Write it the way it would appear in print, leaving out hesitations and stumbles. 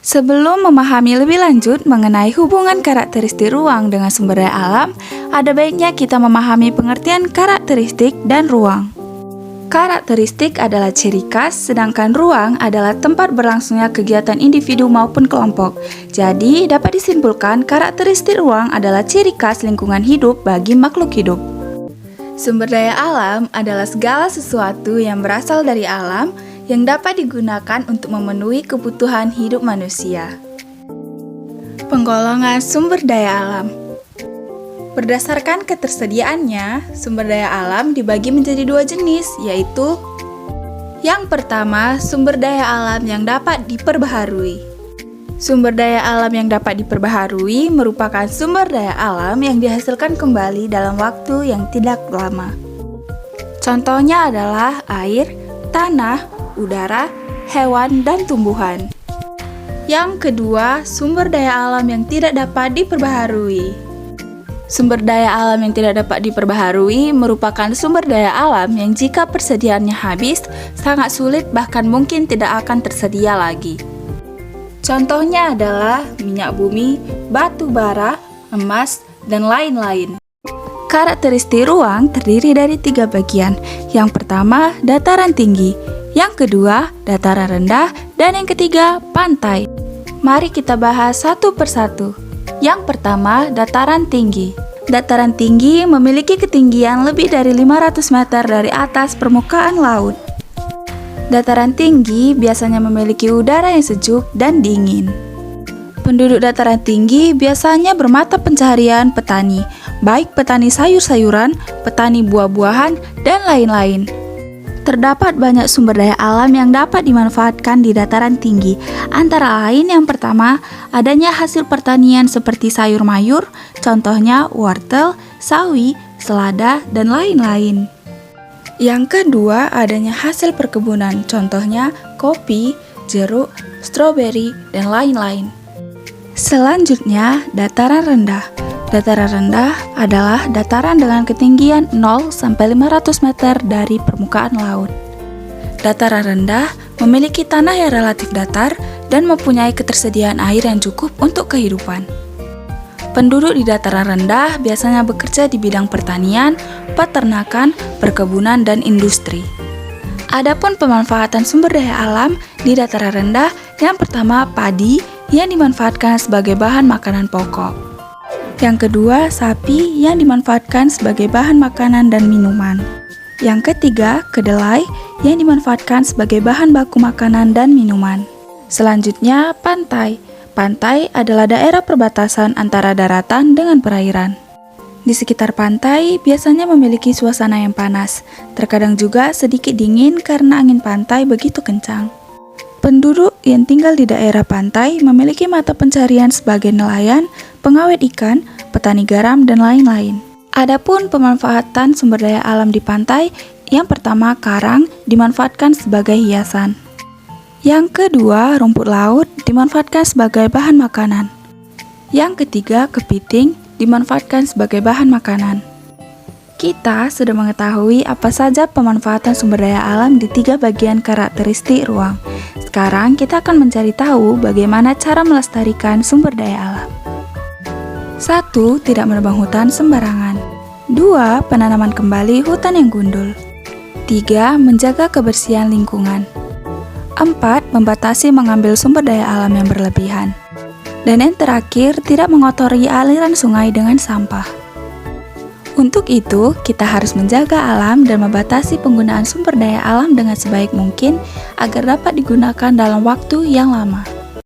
Sebelum memahami lebih lanjut mengenai hubungan karakteristik ruang dengan sumber daya alam, ada baiknya kita memahami pengertian karakteristik dan ruang. Karakteristik adalah ciri khas, sedangkan ruang adalah tempat berlangsungnya kegiatan individu maupun kelompok. Jadi, dapat disimpulkan karakteristik ruang adalah ciri khas lingkungan hidup bagi makhluk hidup. Sumber daya alam adalah segala sesuatu yang berasal dari alam yang dapat digunakan untuk memenuhi kebutuhan hidup manusia. Penggolongan sumber daya alam. Berdasarkan ketersediaannya, sumber daya alam dibagi menjadi dua jenis, yaitu yang pertama, sumber daya alam yang dapat diperbaharui. Sumber daya alam yang dapat diperbaharui merupakan sumber daya alam yang dihasilkan kembali dalam waktu yang tidak lama. Contohnya adalah air, tanah, udara, hewan, dan tumbuhan. Yang kedua, sumber daya alam yang tidak dapat diperbaharui. Sumber daya alam yang tidak dapat diperbaharui merupakan sumber daya alam yang jika persediaannya habis, sangat sulit bahkan mungkin tidak akan tersedia lagi. Contohnya adalah minyak bumi, batu bara, emas, dan lain-lain. Karakteristik ruang terdiri dari 3 bagian. Yang pertama, dataran tinggi. Yang kedua, dataran rendah. Dan yang ketiga, pantai. Mari kita bahas satu persatu. Yang pertama, dataran tinggi. Dataran tinggi memiliki ketinggian lebih dari 500 meter dari atas permukaan laut. Dataran tinggi biasanya memiliki udara yang sejuk dan dingin. Penduduk dataran tinggi biasanya bermata pencaharian petani, baik petani sayur-sayuran, petani buah-buahan, dan lain-lain. Terdapat banyak sumber daya alam yang dapat dimanfaatkan di dataran tinggi. Antara lain yang pertama, adanya hasil pertanian seperti sayur mayur, contohnya wortel, sawi, selada, dan lain-lain. Yang kedua, adanya hasil perkebunan, contohnya kopi, jeruk, stroberi, dan lain-lain. Selanjutnya, dataran rendah. Dataran rendah adalah dataran dengan ketinggian 0 sampai 500 meter dari permukaan laut. Dataran rendah memiliki tanah yang relatif datar dan mempunyai ketersediaan air yang cukup untuk kehidupan. Penduduk di dataran rendah biasanya bekerja di bidang pertanian, peternakan, perkebunan, dan industri. Adapun pemanfaatan sumber daya alam di dataran rendah, yang pertama padi yang dimanfaatkan sebagai bahan makanan pokok. Yang kedua, sapi yang dimanfaatkan sebagai bahan makanan dan minuman. Yang ketiga, kedelai yang dimanfaatkan sebagai bahan baku makanan dan minuman. Selanjutnya, pantai. Pantai adalah daerah perbatasan antara daratan dengan perairan. Di sekitar pantai biasanya memiliki suasana yang panas, terkadang juga sedikit dingin karena angin pantai begitu kencang. Penduduk yang tinggal di daerah pantai memiliki mata pencarian sebagai nelayan, pengawet ikan, petani garam, dan lain-lain. Adapun pemanfaatan sumber daya alam di pantai, yang pertama karang dimanfaatkan sebagai hiasan. Yang kedua, rumput laut dimanfaatkan sebagai bahan makanan. Yang ketiga, kepiting dimanfaatkan sebagai bahan makanan. Kita sudah mengetahui apa saja pemanfaatan sumber daya alam di 3 bagian karakteristik ruang. Sekarang kita akan mencari tahu bagaimana cara melestarikan sumber daya alam. 1. Tidak menebang hutan sembarangan. 2. Penanaman kembali hutan yang gundul. 3. Menjaga kebersihan lingkungan. 4. Membatasi mengambil sumber daya alam yang berlebihan. Dan yang terakhir, tidak mengotori aliran sungai dengan sampah. Untuk itu, kita harus menjaga alam dan membatasi penggunaan sumber daya alam dengan sebaik mungkin agar dapat digunakan dalam waktu yang lama.